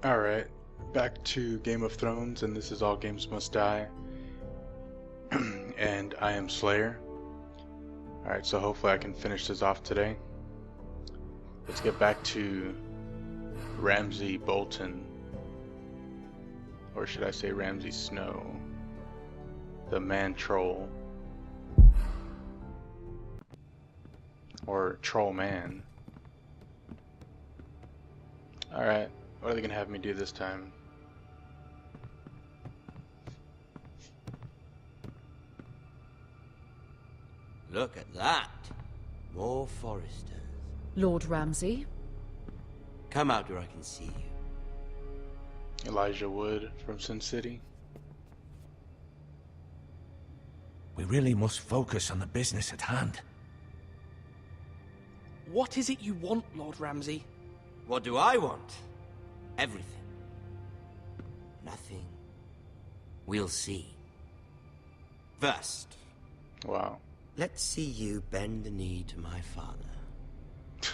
Alright, back to Game of Thrones, and this is All Games Must Die. And I am Slayer. Alright, so hopefully I can finish this off today. Let's get back to Ramsay Bolton. Or should I say Ramsay Snow? The man troll. Or troll man. Alright. What are they gonna have me do this time? Look at that. More foresters. Lord Ramsay? Come out where I can see you. Elijah Wood from Sin City. We really must focus on the business at hand. What is it you want, Lord Ramsay? What do I want? Everything. Nothing. We'll see. First, Wow. let's see you bend the knee to my father,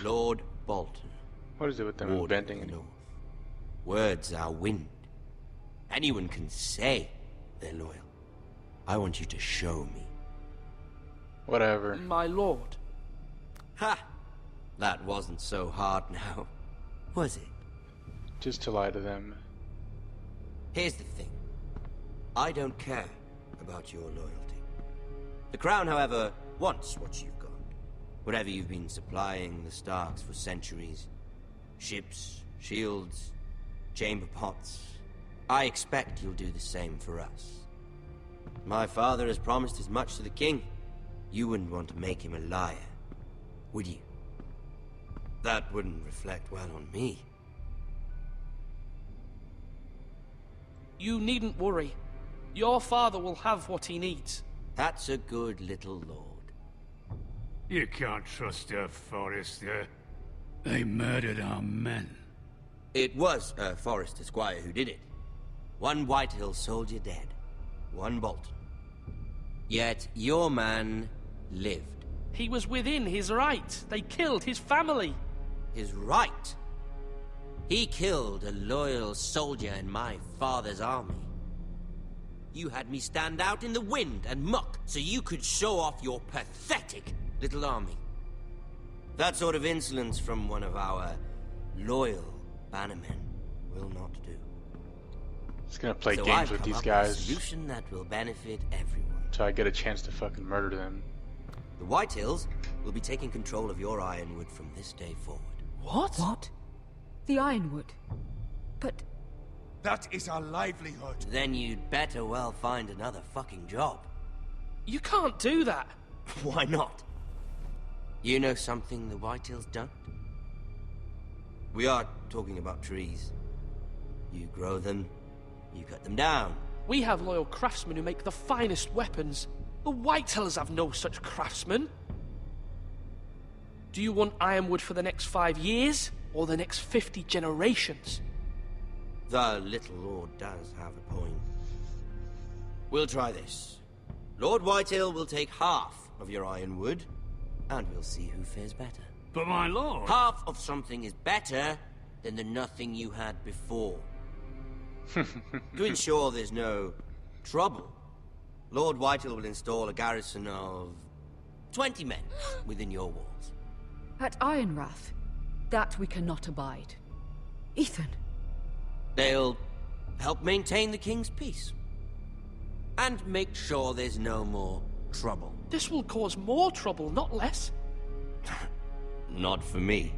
Lord Bolton. What is it with them Warden bending of the and North. Words are wind. Anyone can say they're loyal. I want you to show me. whatever? My lord. Ha! That wasn't so hard now, was it? Just to lie to them. Here's the thing. I don't care about your loyalty. The Crown, however, wants what you've got. Whatever you've been supplying the Starks for centuries. Ships, shields, chamber pots. I expect you'll do the same for us. My father has promised as much to the king. You wouldn't want to make him a liar, would you? That wouldn't reflect well on me. You needn't worry. Your father will have what he needs. That's a good little lord. You can't trust a Forrester. They murdered our men. It was a Forrester squire who did it. One Whitehill soldier dead. One Bolton. Yet your man lived. He was within his right. They killed his family. His right. He killed a loyal soldier in my father's army. You had me stand out in the wind and muck so you could show off your pathetic little army. That sort of insolence from one of our loyal bannermen will not do. Just gonna play So games I've with come these up guys with a solution that will benefit everyone. until I get a chance to fucking murder them. The Whitehills will be taking control of your ironwood from this day forward. What? What? The Ironwood? But That is our livelihood. Then you'd better well find another fucking job. You can't do that. Why not? You know something the Whitehills don't? We are talking about trees. You grow them, you cut them down. We have loyal craftsmen who make the finest weapons. The Whitehills have no such craftsmen. Do you want ironwood for the next 5 years, or the next 50 generations? The little lord does have a point. We'll try this. Lord Whitehill will take half of your ironwood, and we'll see who fares better. But my lord... Half of something is better than the nothing you had before. To ensure there's no trouble, Lord Whitehill will install a garrison of 20 men within your walls. at Ironrath, that we cannot abide. Ethan. They'll help maintain the king's peace. And make sure there's no more trouble. This will cause more trouble, not less. Not for me.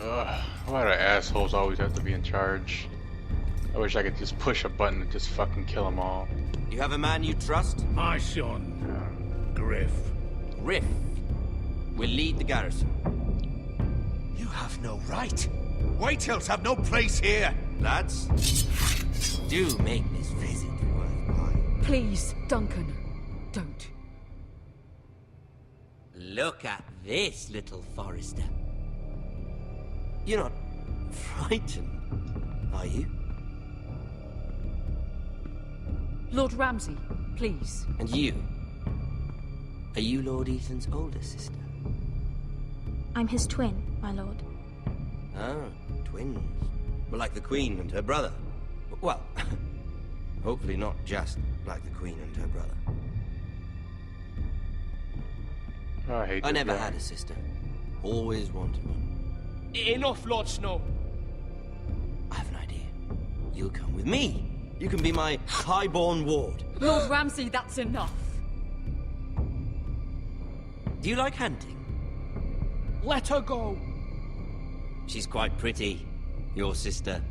Ugh, why do assholes always have to be in charge? I wish I could just push a button and just fucking kill them all. You have a man you trust? My son, Griff. Griff will lead the garrison. You have no right. Whitehills have no place here. Lads, do make this visit worthwhile. Please, Duncan, don't. Look at this, little Forrester. You're not frightened, are you? Lord Ramsay, please. And you? Are you Lord Ethan's older sister? I'm his twin, my lord. Oh, twins. Well, like the Queen and her brother. Well, hopefully not just like the Queen and her brother. Oh, I hate I this never guy. had a sister. Always wanted one. Enough, Lord Snow. I have an idea. You'll come with me. You can be my highborn ward. Lord Ramsay, that's enough. Do you like hunting? Let her go. She's quite pretty. Your sister.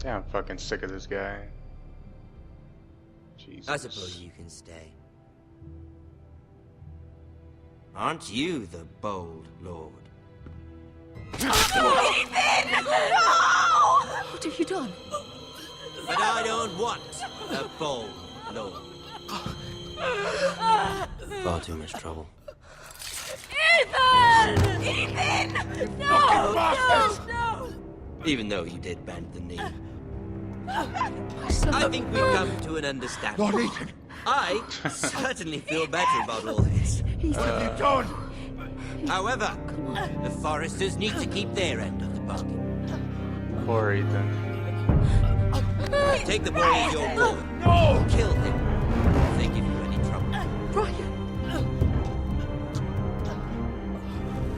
Yeah, I'm fucking sick of this guy. Jesus. I suppose you can stay. Aren't you the bold lord? What have you done? But I don't want a bold lord. Far too much trouble. Ethan! Ethan! No! No! Even though you did bend the knee. My son. I think we've come to an understanding. Lord Ethan, I certainly feel better about all this. what have you done? However, the Foresters need to keep their end of the bargain. Poor Ethan. Take the boy as your ward. No! Kill him. If they give you any trouble. Brian!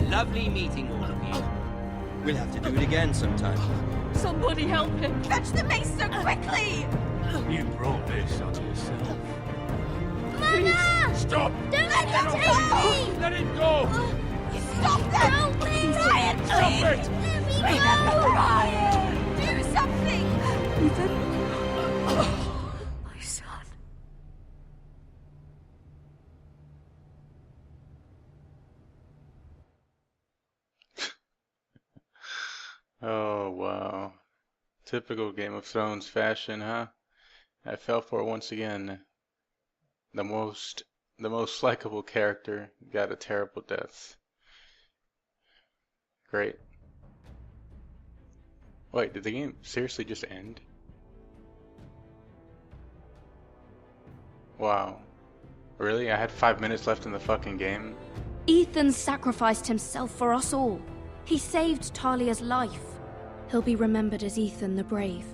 Lovely meeting all of you. We'll have to do it again sometime. Somebody help him! Fetch the mace so quickly! You brought this on yourself. Mama! Stop! Don't let him take me! Let it go! Stop them! Help me! Ryan, please! Stop it! Let me go! Ryan! Do something! Ethan? My son. Oh, wow. Typical Game of Thrones fashion, huh? I fell for it once again. The most likable character got a terrible death. Great. Wait, did the game seriously just end? Wow. Really? I had 5 minutes left in the fucking game? Ethan sacrificed himself for us all. He saved Talia's life. He'll be remembered as Ethan the Brave.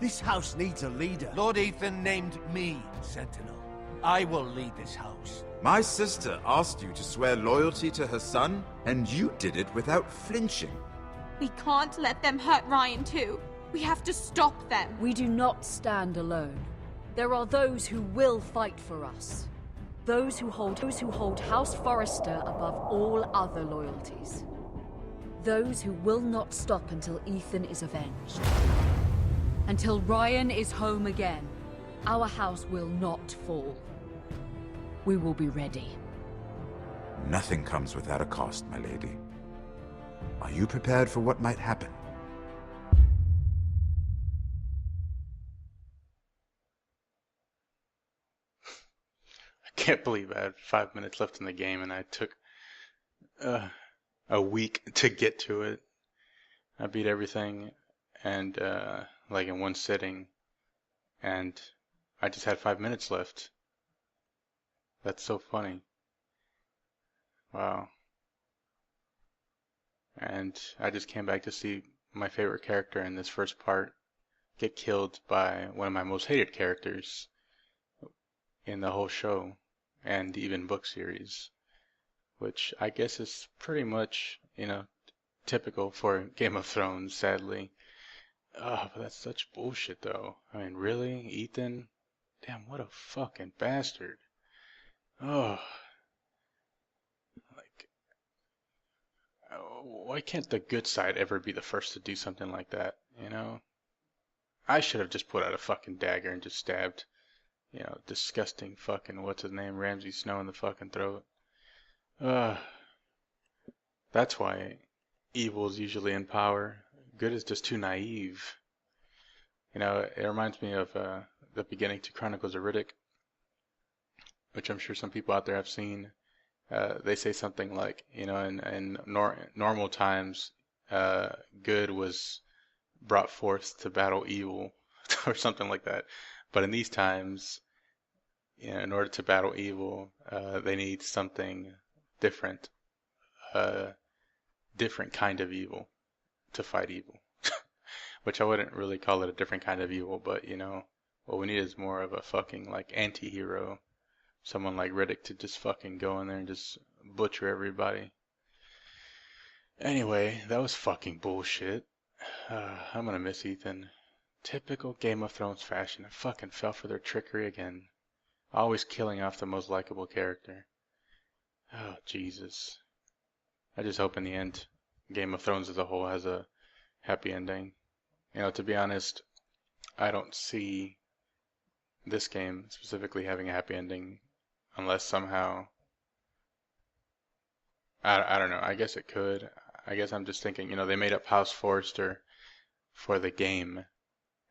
This house needs a leader. Lord Ethan named me Sentinel. I will lead this house. My sister asked you to swear loyalty to her son, and you did it without flinching. We can't let them hurt Ryan too. We have to stop them. We do not stand alone. There are those who will fight for us. Those who hold House Forrester above all other loyalties. Those who will not stop until Ethan is avenged. Until Ryan is home again, our house will not fall. We will be ready. Nothing comes without a cost, my lady. Are you prepared for what might happen? I can't believe I had 5 minutes left in the game and I took a week to get to it. I beat everything and like in one sitting, and I just had 5 minutes left. That's so funny. Wow. And I just came back to see my favorite character in this first part get killed by one of my most hated characters in the whole show and even book series, which I guess is pretty much, typical for Game of Thrones, sadly. But that's such bullshit, though. I mean, really? Ethan? Damn, what a fucking bastard. Oh. Like, why can't the good side ever be the first to do something like that, I should have just put out a fucking dagger and just stabbed, disgusting fucking, what's his name, Ramsay Snow in the fucking throat. That's why evil is usually in power. Good is just too naive. It reminds me of the beginning to Chronicles of Riddick, which I'm sure some people out there have seen. They say something like, in normal times, good was brought forth to battle evil, or something like that. But in these times, in order to battle evil, they need something different. different kind of evil to fight evil. Which I wouldn't really call it a different kind of evil, but you know, what we need is more of a fucking like anti-hero. Someone like Riddick to just fucking go in there and just butcher everybody. Anyway, that was fucking bullshit. I'm gonna miss Ethan. Typical Game of Thrones fashion. I fucking fell for their trickery again. Always killing off the most likable character. Oh, Jesus. I just hope in the end Game of Thrones as a whole has a happy ending. You know, to be honest, I don't see this game specifically having a happy ending unless somehow, I don't know, I guess it could. I guess I'm just thinking, you know, they made up House Forrester for the game,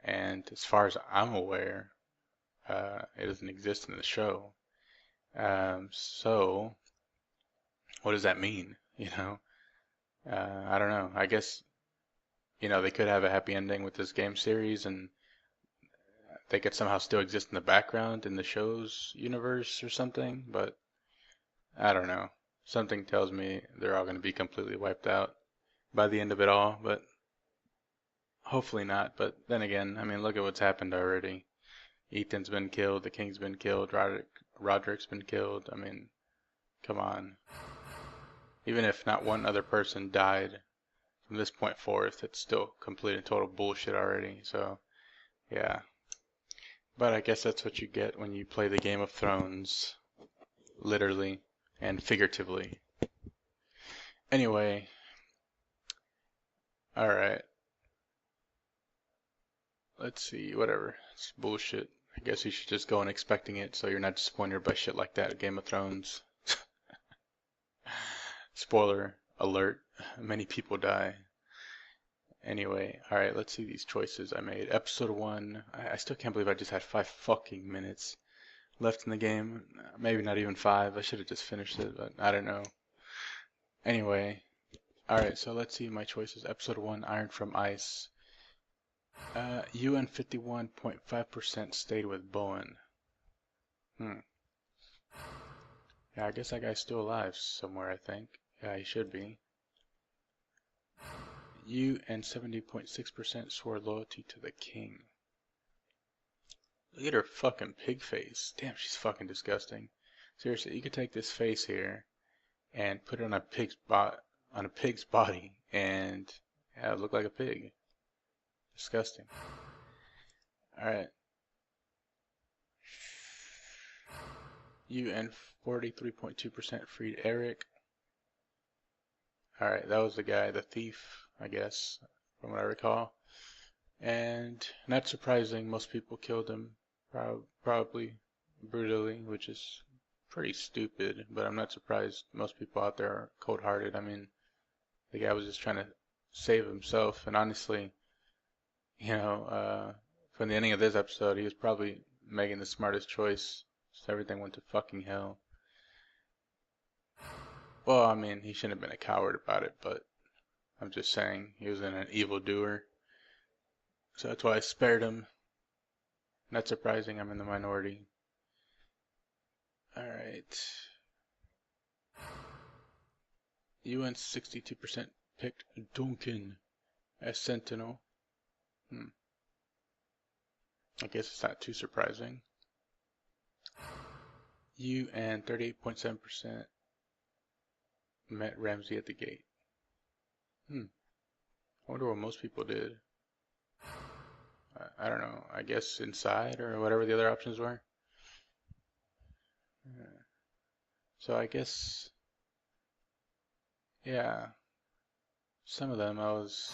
and as far as I'm aware, it doesn't exist in the show. So, what does that mean? You know, I don't know. I guess, you know, they could have a happy ending with this game series, and they could somehow still exist in the background in the show's universe or something, but I don't know. Something tells me they're all going to be completely wiped out by the end of it all, but hopefully not. But then again, I mean, look at what's happened already. Ethan's been killed, the King's been killed, Roderick's been killed. I mean, come on. Even if not one other person died from this point forth, it's still complete and total bullshit already. So, yeah. But I guess that's what you get when you play the Game of Thrones, literally and figuratively. Anyway, alright. Let's see, whatever. It's bullshit. I guess you should just go in expecting it so you're not disappointed by shit like that, Game of Thrones. Spoiler alert, many people die. Anyway, alright, let's see these choices I made. Episode 1, I still can't believe I just had 5 fucking minutes left in the game. Maybe not even 5, I should have just finished it, but I don't know. Anyway, alright, so let's see my choices. Episode 1, Iron from Ice. UN 51.5% stayed with Bowen. Yeah, I guess that guy's still alive somewhere, I think. Yeah, he should be. UN 70.6% swore loyalty to the king. Look at her fucking pig face. Damn, she's fucking disgusting. Seriously, you could take this face here and put it on a pig's body and yeah, it look like a pig. Disgusting. Alright. UN 43.2% freed Eric. Alright, that was the guy, the thief, I guess, from what I recall. And not surprising, most people killed him, probably brutally, which is pretty stupid, but I'm not surprised most people out there are cold-hearted. I mean, the guy was just trying to save himself, and honestly, you know, from the ending of this episode, he was probably making the smartest choice, so everything went to fucking hell. Well, I mean, he shouldn't have been a coward about it, but I'm just saying, he was an evildoer. So that's why I spared him. Not surprising, I'm in the minority. Alright. UN 62% picked Duncan as Sentinel. I guess it's not too surprising. UN 38.7% met Ramsay at the gate. I wonder what most people did. I don't know. I guess inside or whatever the other options were. So I guess, yeah, some of them I was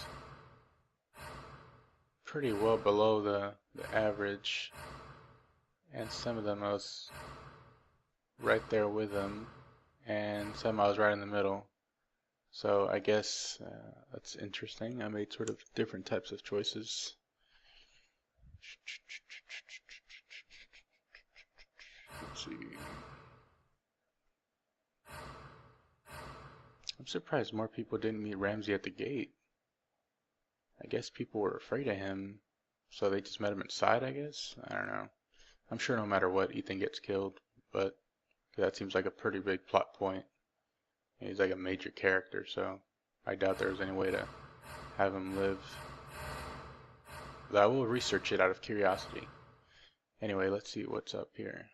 pretty well below the average, and some of them I was right there with them, and some I was right in the middle. So I guess that's interesting. I made sort of different types of choices. Let's see. I'm surprised more people didn't meet Ramsay at the gate. I guess people were afraid of him, so they just met him inside, I guess? I don't know. I'm sure no matter what, Ethan gets killed, but that seems like a pretty big plot point. He's like a major character, so I doubt there was any way to have him live. But I will research it out of curiosity. Anyway, let's see what's up here.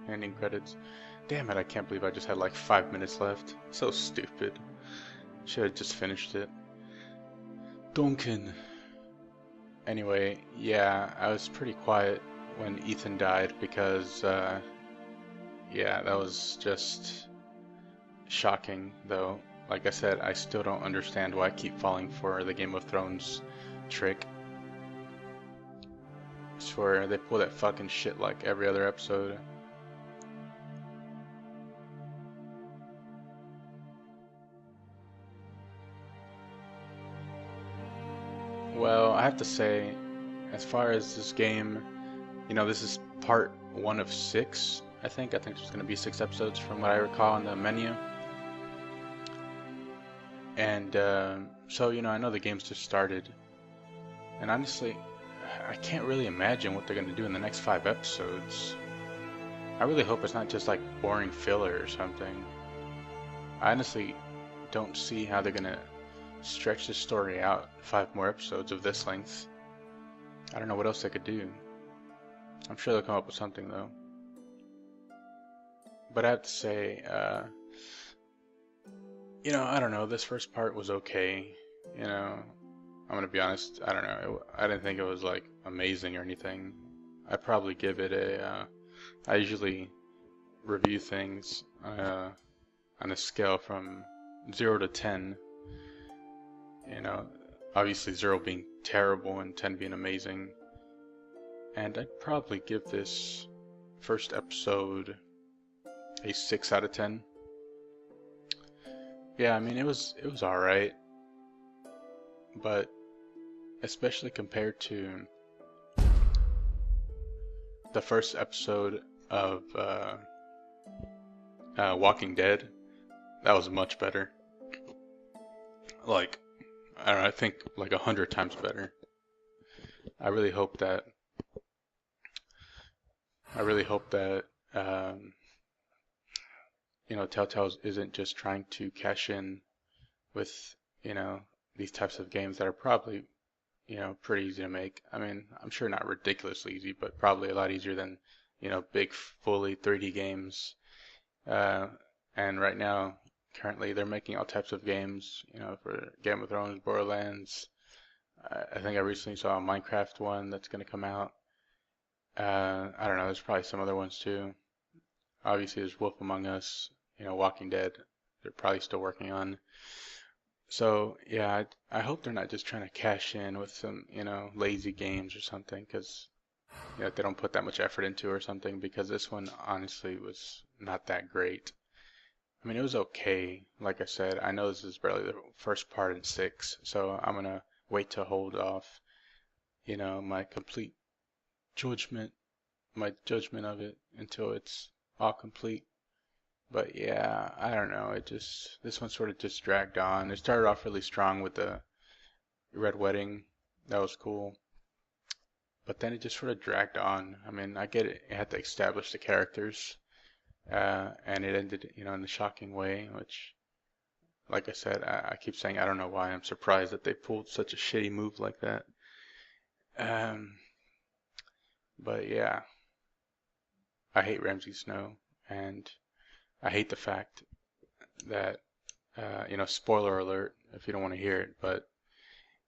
Ending credits. Damn it, I can't believe I just had like 5 minutes left. So stupid. Should have just finished it. Duncan. Anyway, yeah, I was pretty quiet when Ethan died because, yeah, that was just shocking, though. Like I said, I still don't understand why I keep falling for the Game of Thrones trick. I swear, they pull that fucking shit like every other episode. Well, I have to say, as far as this game, you know, this is part 1 of 6, I think. I think there's going to be 6 episodes from what I recall in the menu. And, so, you know, I know the game's just started. And honestly, I can't really imagine what they're going to do in the next 5 episodes. I really hope it's not just like boring filler or something. I honestly don't see how they're going to stretch this story out 5 more episodes of this length. I don't know what else they could do. I'm sure they'll come up with something though. But I have to say, you know, I don't know, this first part was okay. You know, I'm gonna be honest, I don't know, I didn't think it was like amazing or anything. I'd probably give it a, I usually review things on a scale from 0 to 10. You know, obviously 0 being terrible and 10 being amazing. And I'd probably give this first episode a 6 out of 10. Yeah, I mean it was alright. But especially compared to the first episode of Walking Dead, that was much better. Like, I don't know, I think like 100 times better. I really hope that you know, Telltale isn't just trying to cash in with, you know, these types of games that are probably, you know, pretty easy to make. I mean, I'm sure not ridiculously easy, but probably a lot easier than, you know, big fully 3D games. And right now, currently, they're making all types of games, you know, for Game of Thrones, Borderlands. I think I recently saw a Minecraft one that's going to come out. I don't know, there's probably some other ones too. Obviously, there's Wolf Among Us, you know, Walking Dead, they're probably still working on. So, yeah, I hope they're not just trying to cash in with some, you know, lazy games or something, because, you know, they don't put that much effort into or something, because this one, honestly, was not that great. I mean, it was okay. Like I said, I know this is barely the first part in 6, so I'm going to wait to hold off, you know, my judgment of it until it's all complete. But yeah, I don't know, this one sort of just dragged on. It started off really strong with the Red Wedding. That was cool. But then it just sort of dragged on. I mean, I get it. It had to establish the characters. And it ended, you know, in a shocking way, which, like I said, I keep saying I don't know why. I'm surprised that they pulled such a shitty move like that. But yeah, I hate Ramsay Snow, and I hate the fact that, you know, spoiler alert if you don't want to hear it, but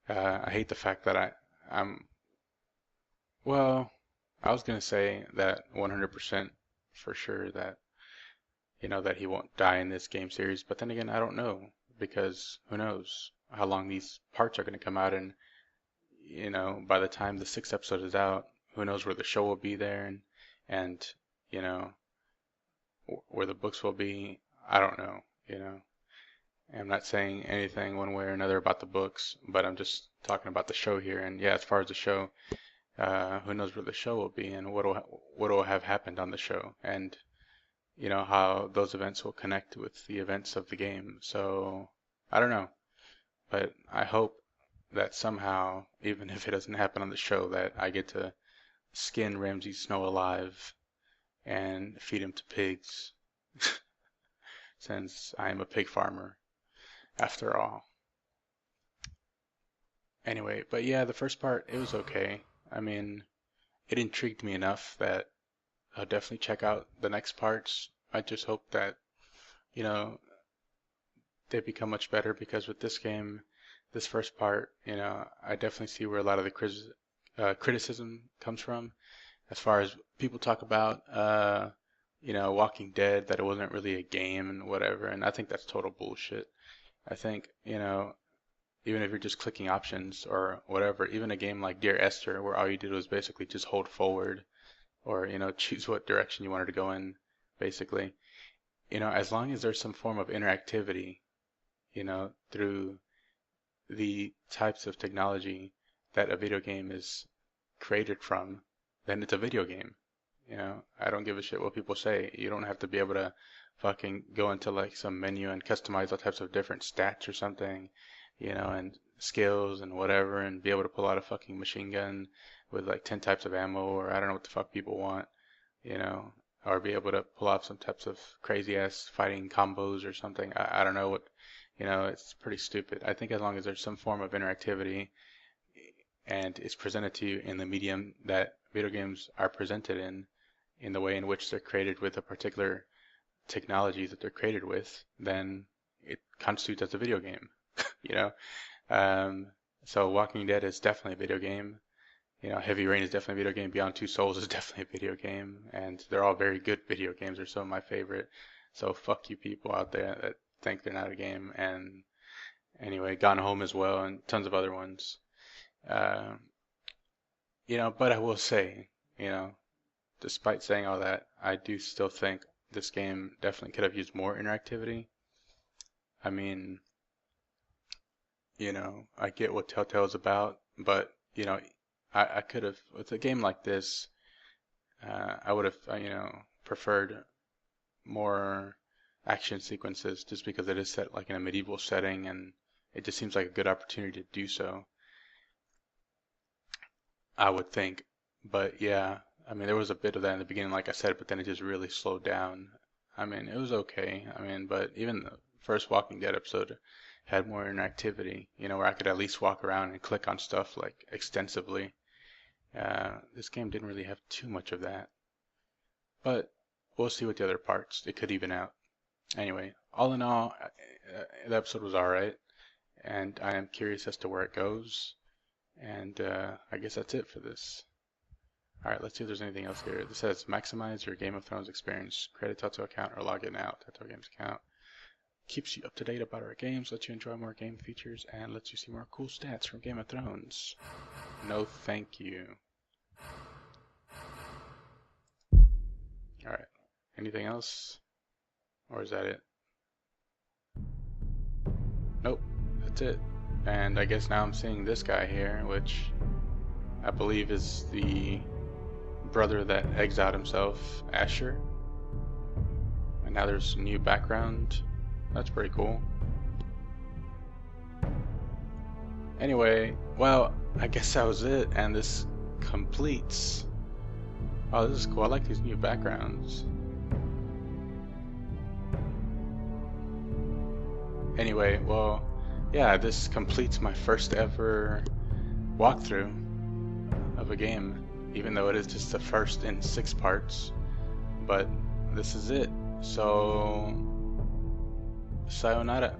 I hate the fact that well, I was going to say that 100% for sure that, you know, that he won't die in this game series, but then again, I don't know, because who knows how long these parts are going to come out, and, you know, by the time the 6th episode is out, who knows where the show will be there, and you know, where the books will be. I don't know, you know. I'm not saying anything one way or another about the books, but I'm just talking about the show here. And yeah, as far as the show, who knows where the show will be and what will have happened on the show, and you know how those events will connect with the events of the game. So I don't know, but I hope that somehow, even if it doesn't happen on the show, that I get to skin Ramsay Snow alive and feed him to pigs, since I am a pig farmer, after all. Anyway, but yeah, the first part, it was okay. I mean, it intrigued me enough that I'll definitely check out the next parts. I just hope that, you know, they become much better, because with this game, this first part, you know, I definitely see where a lot of the criticism comes from, as far as people talk about, you know, Walking Dead, that it wasn't really a game and whatever, and I think that's total bullshit. I think, you know, even if you're just clicking options or whatever, even a game like Dear Esther, where all you did was basically just hold forward, or, you know, choose what direction you wanted to go in, basically, you know, as long as there's some form of interactivity, you know, through the types of technology that a video game is created from, then it's a video game. You know, I don't give a shit what people say. You don't have to be able to fucking go into like some menu and customize all types of different stats or something, you know, and skills and whatever, and be able to pull out a fucking machine gun with like 10 types of ammo, or I don't know what the fuck people want, you know, or be able to pull off some types of crazy ass fighting combos or something. I don't know what, you know, it's pretty stupid. I think as long as there's some form of interactivity and it's presented to you in the medium that video games are presented in the way in which they're created with a particular technology that they're created with, then it constitutes as a video game, you know? So Walking Dead is definitely a video game. You know, Heavy Rain is definitely a video game. Beyond Two Souls is definitely a video game. And they're all very good video games. They're some of my favorite. So fuck you people out there that think they're not a game. And anyway, Gone Home as well, and tons of other ones. You know, but I will say, you know, despite saying all that, I do still think this game definitely could have used more interactivity. I mean, you know, I get what Telltale is about, but, you know, I could have, with a game like this, I would have, you know, preferred more action sequences, just because it is set like in a medieval setting, and it just seems like a good opportunity to do so, I would think. But yeah, I mean, there was a bit of that in the beginning, like I said, but then it just really slowed down. I mean, it was okay. I mean, but even the first Walking Dead episode had more interactivity, you know, where I could at least walk around and click on stuff like extensively. This game didn't really have too much of that, but we'll see with the other parts. It could even out. Anyway, all in all, the episode was alright, and I am curious as to where it goes, and I guess that's it for this. Alright, let's see if there's anything else here. This says maximize your Game of Thrones experience. Create a Telltale account or log in out. Telltale Games account keeps you up to date about our games, lets you enjoy more game features, and lets you see more cool stats from Game of Thrones. No thank you. Alright, anything else? Or is that it? Nope, that's it. And I guess now I'm seeing this guy here, which I believe is the brother that exiled himself, Asher. And now there's a new background. That's pretty cool. Anyway, well, I guess that was it, and this completes. Oh, this is cool. I like these new backgrounds. Anyway, well, yeah, this completes my first ever walkthrough of a game, even though it is just the first in 6 parts. But this is it. So, sayonara.